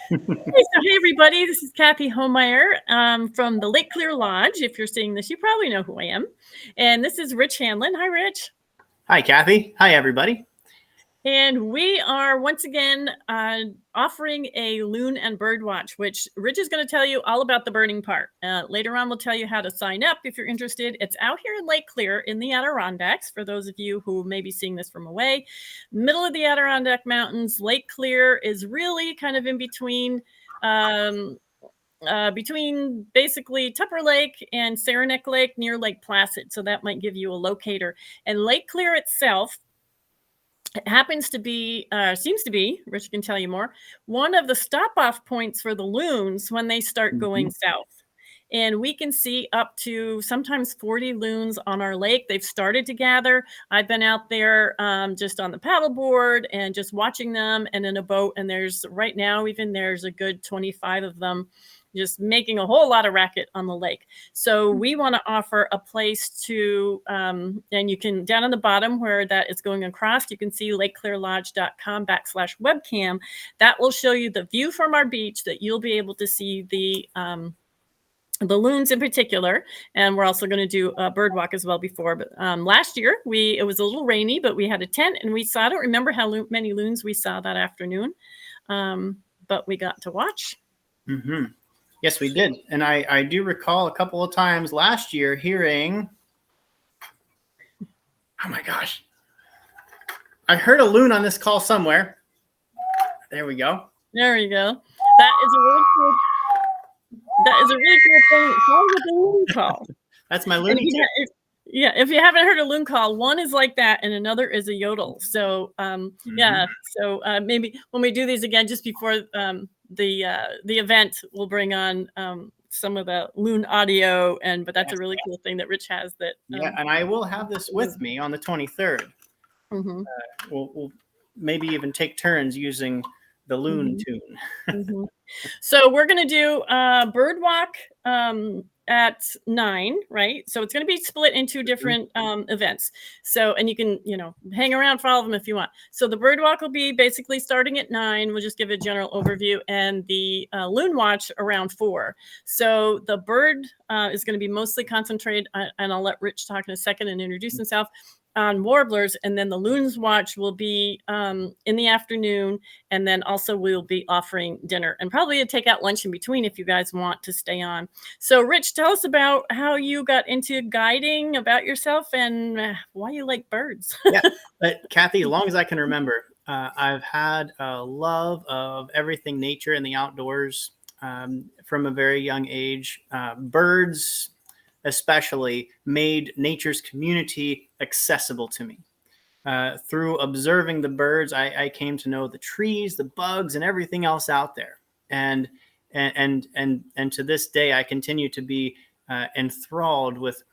Hey everybody, this is Kathy Homeyer from the Lake Clear Lodge. If you're seeing this, you probably know who I am. And this is Rich Hanlon. Hi, Rich. Hi, Kathy. Hi, everybody. And we are once again offering a loon and bird watch, which Rich is going to tell you all about the birding part. Later on, we'll tell you how to sign up if you're interested. It's out here in Lake Clear in the Adirondacks, for those of you who may be seeing this from away. Middle of the Adirondack Mountains, Lake Clear is really kind of in between basically Tupper Lake and Saranac Lake near Lake Placid. So that might give you a locator. And Lake Clear itself happens to be, seems to be, Rich can tell you more, one of the stop-off points for the loons when they start going south. And we can see up to sometimes 40 loons on our lake. They've started to gather. I've been out there just on the paddleboard and just watching them and in a boat. And there's right now, even there's a good 25 of them just making a whole lot of racket on the lake. So we want to offer a place to, and you can, down on the bottom where that is going across, you can see lakeclearlodge.com/webcam. That will show you the view from our beach that you'll be able to see the loons in particular, and we're also going to do a bird walk as well before. But last year it was a little rainy, but we had a tent and we saw, I don't remember how many loons we saw that afternoon, but we got to watch. Yes, we did. And I do recall a couple of times last year hearing, oh my gosh, I heard a loon on this call somewhere. There we go. There you go. That is a really cool thing. It's called a loon call. That's my loony tip. Yeah, if you haven't heard a loon call, one is like that and another is a yodel. So yeah, so maybe when we do these again just before the event, we'll bring on some of the loon audio, but that's a really cool thing that Rich has. That and I will have this with me on the 23rd. We'll maybe even take turns using the loon tune. So we're going to do a bird walk at 9, right? So it's going to be split into different events. So, and you can, hang around for all of them if you want. So the bird walk will be basically starting at 9. We'll just give a general overview, and the loon watch around 4. So the bird is going to be mostly concentrated, and I'll let Rich talk in a second and introduce himself, on warblers, and then the loons watch will be in the afternoon, and then also we'll be offering dinner and probably a takeout lunch in between if you guys want to stay on. So Rich, tell us about how you got into guiding, about yourself, and why you like birds. Yeah, but Kathy, as long as I can remember, I've had a love of everything nature and the outdoors from a very young age. Birds especially made nature's community accessible to me. Through observing the birds, I came to know the trees, the bugs, and everything else out there. And to this day, I continue to be enthralled with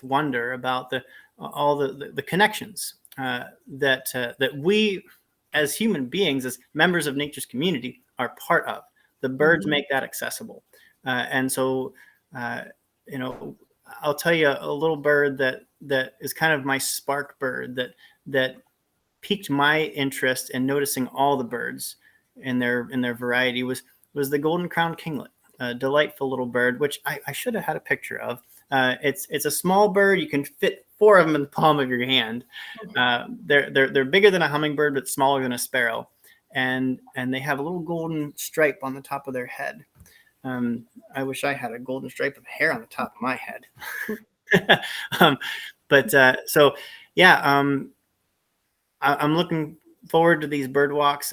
wonder about all the connections that we, as human beings, as members of nature's community, are part of. The birds make that accessible, and so. I'll tell you a little bird that is kind of my spark bird that piqued my interest in noticing all the birds in their variety was the golden crowned kinglet, a delightful little bird, which I should have had a picture of. It's a small bird. You can fit 4 of them in the palm of your hand. They're bigger than a hummingbird, but smaller than a sparrow, and they have a little golden stripe on the top of their head. I wish I had a golden stripe of hair on the top of my head. I'm looking forward to these bird walks.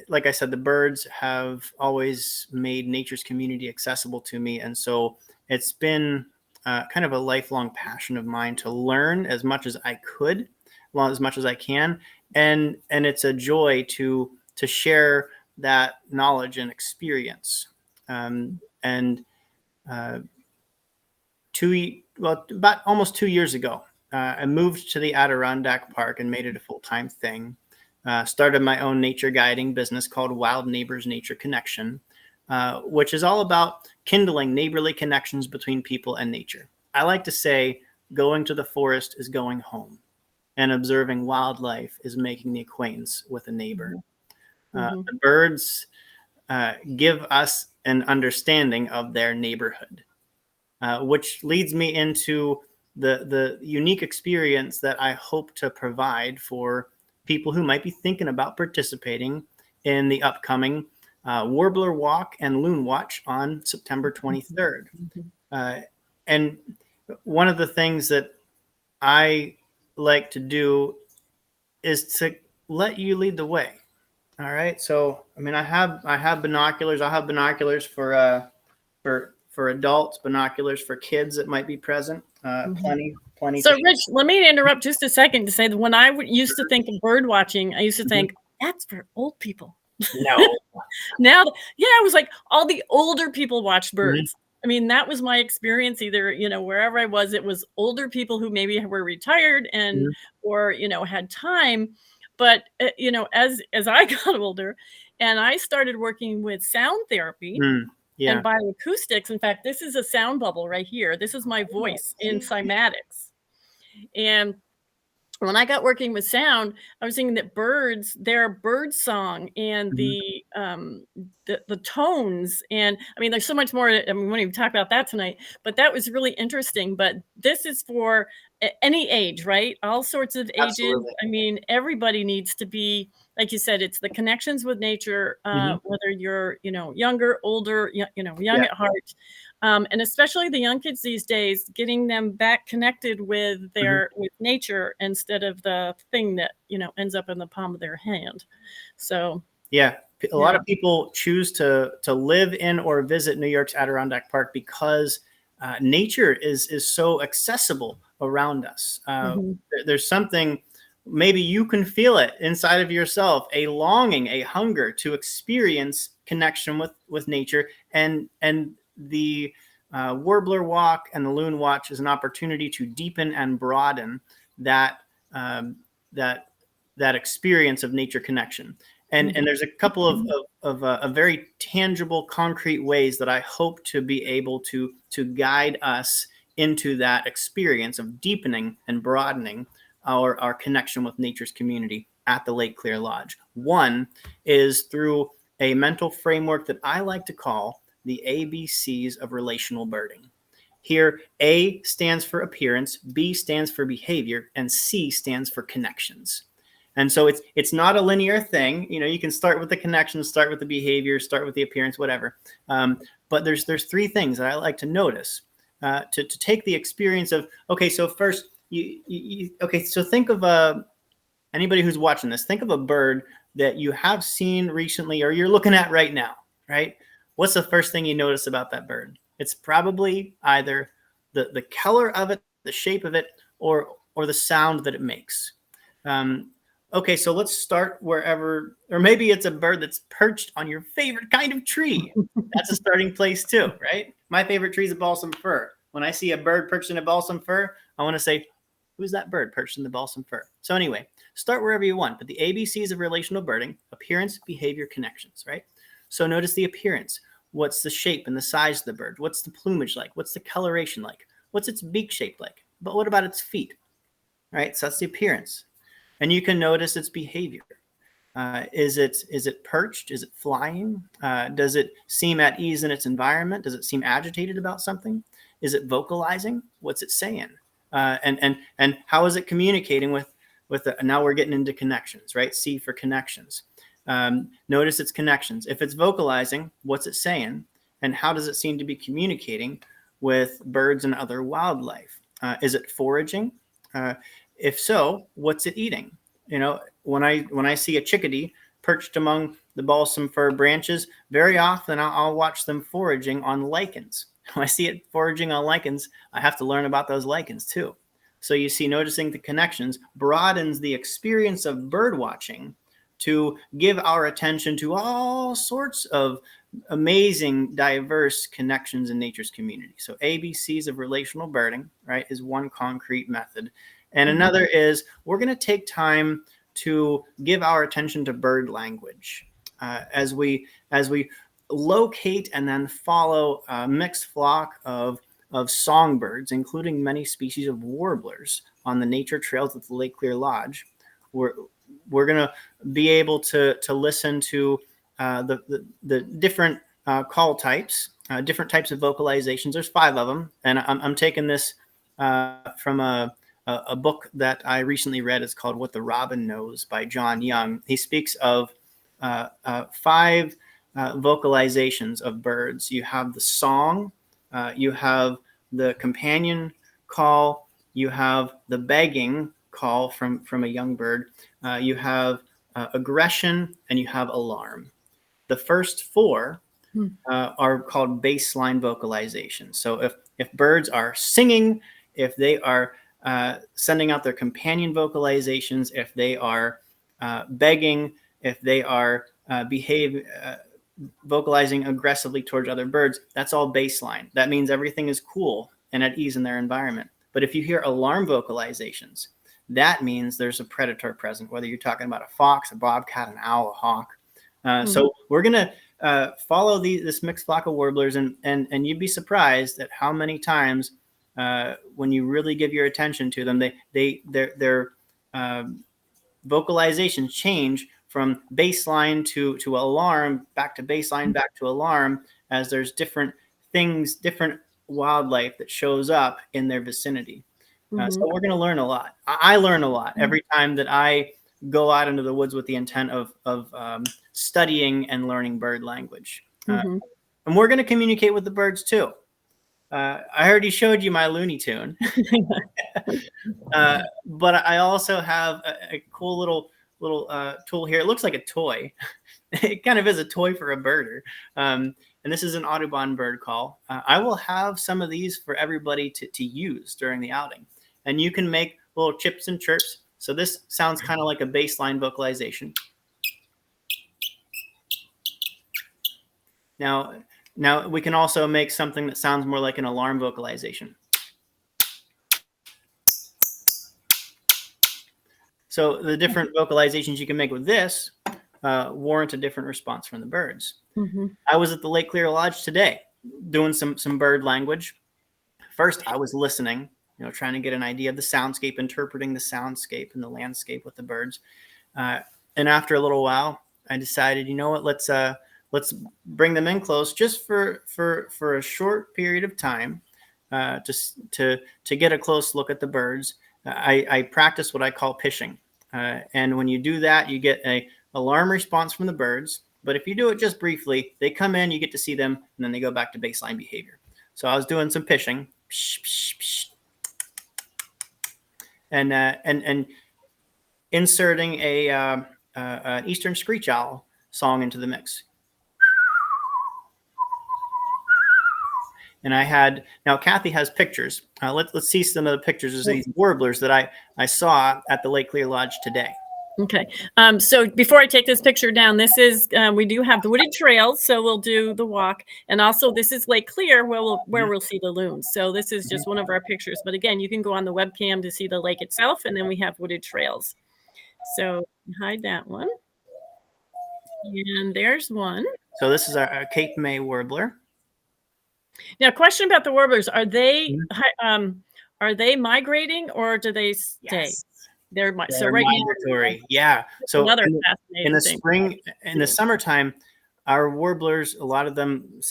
Like I said, the birds have always made nature's community accessible to me. And so it's been kind of a lifelong passion of mine to learn as much as I could, as much as I can. And it's a joy to share that knowledge and experience. About almost 2 years ago, I moved to the Adirondack Park and made it a full-time thing. Started my own nature guiding business called Wild Neighbors Nature Connection, which is all about kindling neighborly connections between people and nature. I like to say going to the forest is going home, and observing wildlife is making the acquaintance with a neighbor. The birds give us an understanding of their neighborhood, which leads me into the unique experience that I hope to provide for people who might be thinking about participating in the upcoming Warbler Walk and Loon Watch on September 23rd. And one of the things that I like to do is to let you lead the way. All right. So, I mean, I have binoculars. I'll have binoculars for adults, binoculars for kids that might be present. Plenty. So, Rich, let me interrupt just a second to say that when I used to think of bird watching, I used to think that's for old people. No. Now, yeah, it was like all the older people watched birds. I mean, that was my experience. Either, wherever I was, it was older people who maybe were retired and or had time. But as I got older, and I started working with sound therapy and bioacoustics. In fact, this is a sound bubble right here. This is my voice in cymatics. And when I got working with sound, I was thinking that birds, their bird song and the tones, and I mean, there's so much more. I mean, we won't even talk about that tonight, but that was really interesting. But this is for any age, right? All sorts of ages. Absolutely. I mean, everybody needs to be, like you said, it's the connections with nature, whether you're, younger, older, young at heart. And especially the young kids these days, getting them back connected with with nature instead of the thing that ends up in the palm of their hand. So a lot of people choose to live in or visit New York's Adirondack Park because nature is so accessible around us. There's something, maybe you can feel it inside of yourself, a longing, a hunger to experience connection with nature, and the Warbler Walk and the Loon Watch is an opportunity to deepen and broaden that experience of nature connection. And there's a couple of very tangible, concrete ways that I hope to be able to guide us into that experience of deepening and broadening our connection with nature's community at the Lake Clear Lodge. One is through a mental framework that I like to call the ABCs of relational birding. Here, A stands for appearance, B stands for behavior, and C stands for connections. And so it's not a linear thing. You can start with the connections, start with the behavior, start with the appearance, whatever. But there's three things that I like to notice to take the experience of. Okay, so first, so think of anybody who's watching this. Think of a bird that you have seen recently or you're looking at right now, right? What's the first thing you notice about that bird? It's probably either the color of it, the shape of it, or the sound that it makes. Okay, so let's start wherever, or maybe it's a bird that's perched on your favorite kind of tree. That's a starting place too, right? My favorite tree is a balsam fir. When I see a bird perched in a balsam fir, I want to say, who's that bird perched in the balsam fir? So anyway, start wherever you want, but the ABCs of relational birding: appearance, behavior, connections, right? So notice the appearance. What's the shape and the size of the bird? What's the plumage like? What's the coloration like? What's its beak shape like? But what about its feet? Right? So that's the appearance. And you can notice its behavior. Is it perched? Is it flying? Does it seem at ease in its environment? Does it seem agitated about something? Is it vocalizing? What's it saying? And how is it communicating with now we're getting into connections, right? C for connections. Notice its connections. If it's vocalizing, what's it saying? And how does it seem to be communicating with birds and other wildlife? Is it foraging? If so, what's it eating? When I see a chickadee perched among the balsam fir branches, very often I'll watch them foraging on lichens. When I see it foraging on lichens, I have to learn about those lichens too. So you see, noticing the connections broadens the experience of bird watching to give our attention to all sorts of amazing, diverse connections in nature's community. So ABCs of relational birding, right, is one concrete method. And another is we're going to take time to give our attention to bird language as we locate and then follow a mixed flock of songbirds, including many species of warblers on the nature trails at the Lake Clear Lodge. We're going to be able to listen to the different call types, different types of vocalizations. There's 5 of them, and I'm taking this from a book that I recently read. It's called "What the Robin Knows" by John Young. He speaks of 5 vocalizations of birds. You have the song, you have the companion call, you have the begging call from a young bird, you have aggression, and you have alarm. The first 4 are called baseline vocalizations. So if birds are singing, if they are sending out their companion vocalizations, if they are begging, if they are vocalizing aggressively towards other birds, that's all baseline. That means everything is cool and at ease in their environment. But if you hear alarm vocalizations, that means there's a predator present, whether you're talking about a fox, a bobcat, an owl, a hawk. So we're going to follow this mixed flock of warblers, and you'd be surprised at how many times when you really give your attention to them, their vocalizations change from baseline to alarm, back to baseline, back to alarm, as there's different things, different wildlife that shows up in their vicinity. So we're going to learn a lot. I learn a lot every time that I go out into the woods with the intent of studying and learning bird language. And we're going to communicate with the birds too. I already showed you my Looney Tune. But I also have a cool little tool here. It looks like a toy. It kind of is a toy for a birder. And this is an Audubon bird call. I will have some of these for everybody to use during the outing. And you can make little chips and chirps. So this sounds kind of like a baseline vocalization. Now we can also make something that sounds more like an alarm vocalization. So the different vocalizations you can make with this warrant a different response from the birds. I was at the Lake Clear Lodge today doing some bird language. First, I was listening, trying to get an idea of the soundscape, interpreting the soundscape and the landscape with the birds. And after a little while, I decided, you know what, let's bring them in close just for a short period of time, just to get a close look at the birds. I practice what I call pishing. And when you do that, you get an alarm response from the birds. But if you do it just briefly, they come in, you get to see them, and then they go back to baseline behavior. So I was doing some pishing. Psh, psh, psh. And inserting an eastern screech owl song into the mix. And now Kathy has pictures. Let's see some of the pictures of these warblers that I saw at the Lake Clear Lodge today. Okay. So before I take this picture down, this is, we do have the wooded trails, so we'll do the walk. And also this is Lake Clear where we'll see the loons. So this is just one of our pictures. But again, you can go on the webcam to see the lake itself. And then we have wooded trails. So hide that one. And there's one. So this is our Cape May warbler. Now, question about the warblers: are they migrating or do they stay? Yes. They're migratory. Yeah. So in the spring, in the summertime, our warblers, a lot of them,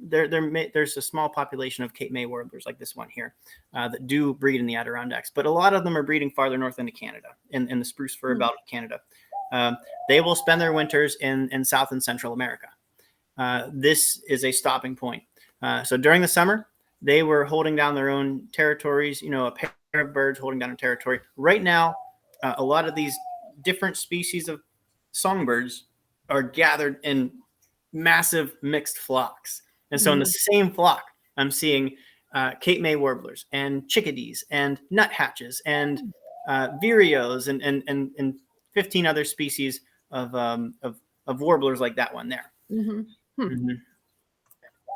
there's a small population of Cape May warblers like this one here that do breed in the Adirondacks, but a lot of them are breeding farther north into Canada, in the spruce fir belt of Canada. They will spend their winters in South and Central America. This is a stopping point. So during the summer, they were holding down their own territories, a pair of birds holding down a territory. Right now, a lot of these different species of songbirds are gathered in massive mixed flocks. And so in the same flock, I'm seeing Cape May warblers and chickadees and nuthatches and vireos and 15 other species of warblers like that one there.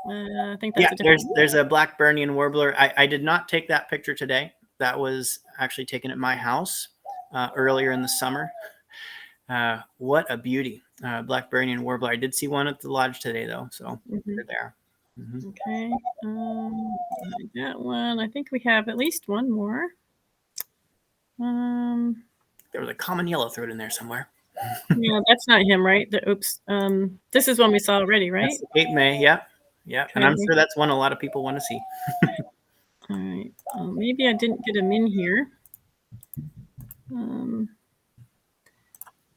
I think that's there's a Blackburnian warbler. I did not take that picture today. That was actually taken at my house earlier in the summer. What a beauty. Blackburnian warbler. I did see one at the lodge today, though, so they're there. Okay. That one. I think we have at least one more. There was a common yellowthroat in there somewhere. Yeah, that's not him, right? Oops. This is one we saw already, right? That's the Cape May. Yeah. Yeah. And I'm sure that's one a lot of people want to see. All right. Maybe I didn't get him in here.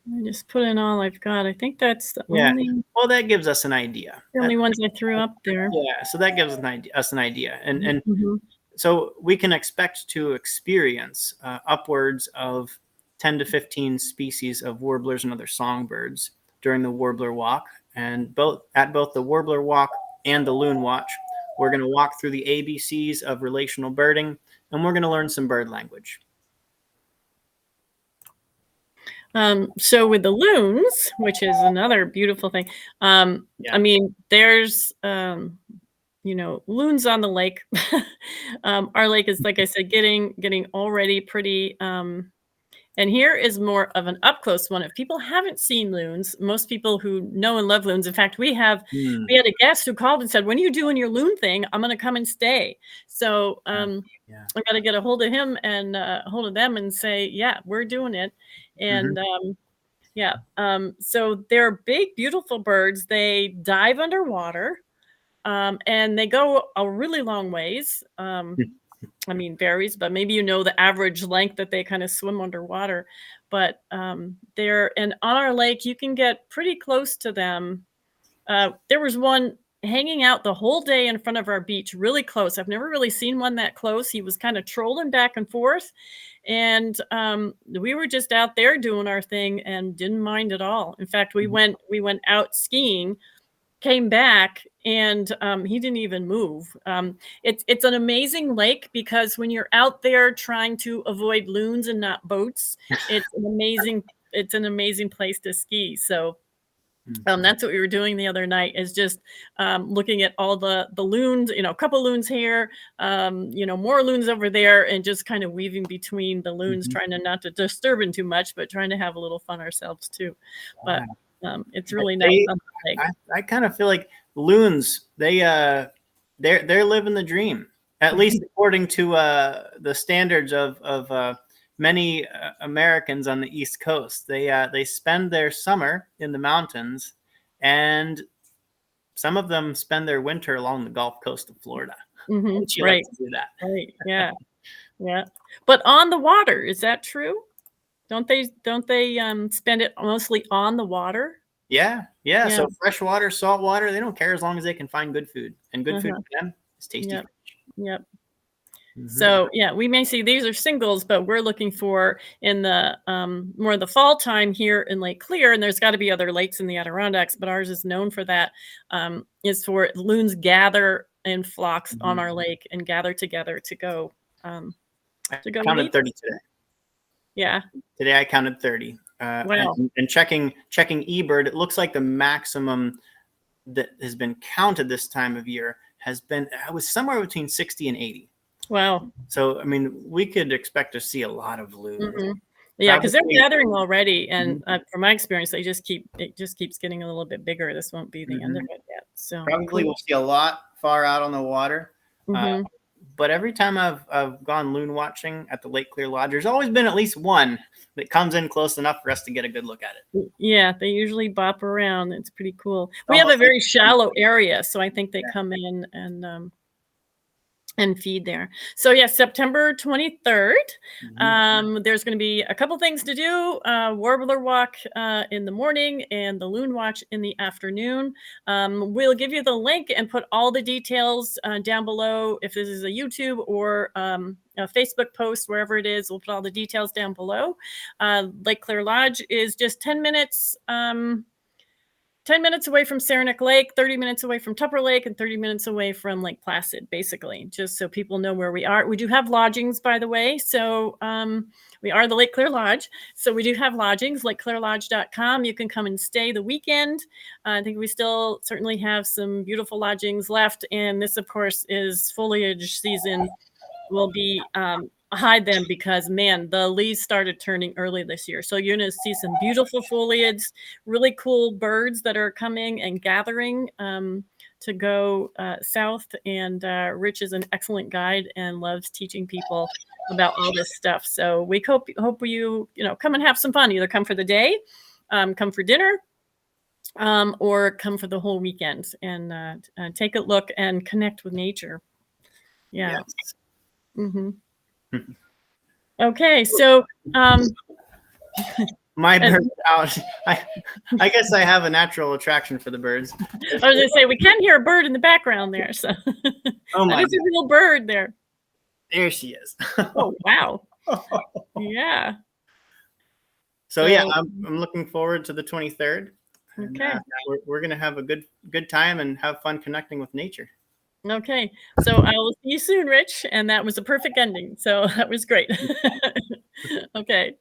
I just put in all I've got. I think that's the only. Well, that gives us an idea. The only ones I threw up there. Yeah. So that gives us an idea. And so we can expect to experience upwards of 10 to 15 species of warblers and other songbirds during the Warbler Walk. And both the Warbler Walk and the Loon Watch, we're going to walk through the ABCs of relational birding, and we're going to learn some bird language. So with the loons, which is another beautiful thing, I mean, there's, loons on the lake. Our lake is, like I said, getting already pretty, and here is more of an up close one. If people haven't seen loons, most people who know and love loons. In fact, we had a guest who called and said, "When are you doing your loon thing? I'm going to come and stay." So I got to get a hold of him and hold of them and say, "Yeah, we're doing it." And so they're big, beautiful birds. They dive underwater, and they go a really long ways. I mean, varies, but maybe the average length that they kind of swim underwater. But and on our lake, you can get pretty close to them. There was one hanging out the whole day in front of our beach, really close. I've never really seen one that close. He was kind of trolling back and forth. And we were just out there doing our thing and didn't mind at all. In fact, we went out skiing, came back, and he didn't even move. It's an amazing lake because when you're out there trying to avoid loons and not boats, it's an amazing place to ski. So that's what we were doing the other night, is just looking at all the loons, a couple loons here, more loons over there, and just kind of weaving between the loons, trying to not to disturb them too much, but trying to have a little fun ourselves too. But it's really nice. I kind of feel like loons, they're living the dream, at least according to the standards of many Americans on the East Coast. They spend their summer in the mountains, and some of them spend their winter along the Gulf Coast of Florida. Right. Like to do that. Right. Yeah. Yeah. But on the water, is that true? Don't they spend it mostly on the water? Yeah. So fresh water, salt water, they don't care as long as they can find good food, and good food for them is tasty. Yep. So we may see these are singles, but we're looking for in the more the fall time here in Lake Clear, and there's got to be other lakes in the Adirondacks, but ours is known for that. Is for loons gather in flocks on our lake and gather together to go. I counted 30 today. Yeah. Today I counted 30. Wow. And checking eBird, it looks like the maximum that has been counted this time of year was somewhere between 60 and 80. Wow. So, I mean, we could expect to see a lot of loons. Yeah, because they're gathering already, and from my experience, it just keeps getting a little bit bigger. This won't be the end of it yet. So probably we'll see a lot far out on the water. But every time I've gone loon watching at the Lake Clear Lodge, there's always been at least one that comes in close enough for us to get a good look at it. Yeah, they usually bop around. It's pretty cool. We have a very shallow area, so I think they come in and feed there. So September 23rd. There's going to be a couple things to do. Warbler Walk in the morning and the Loon Watch in the afternoon. We'll give you the link and put all the details down below. If this is a YouTube or a Facebook post, wherever it is, we'll put all the details down below. Lake Clear Lodge is just 10 minutes 10 minutes away from Saranac Lake, 30 minutes away from Tupper Lake, and 30 minutes away from Lake Placid, basically, just so people know where we are. We do have lodgings, by the way. So we are the Lake Clear Lodge. So we do have lodgings, lakeclearlodge.com. You can come and stay the weekend. I think we still certainly have some beautiful lodgings left. And this, of course, is foliage season. Will be high then because, man, the leaves started turning early this year. So you're going to see some beautiful foliage, really cool birds that are coming and gathering to go south. And Rich is an excellent guide and loves teaching people about all this stuff. So we hope you come and have some fun. Either come for the day come for dinner, or come for the whole weekend and take a look and connect with nature. Yeah. Yes. Mm-hmm. Okay, so my bird's out. I guess I have a natural attraction for the birds. I was gonna say we can hear a bird in the background there, so Oh my that is a real bird there. There she is. Oh wow. Yeah. So yeah, I'm looking forward to the 23rd. And, Okay. we're gonna have a good time and have fun connecting with nature. Okay. So I will see you soon, Rich. And that was a perfect ending. So that was great. Okay.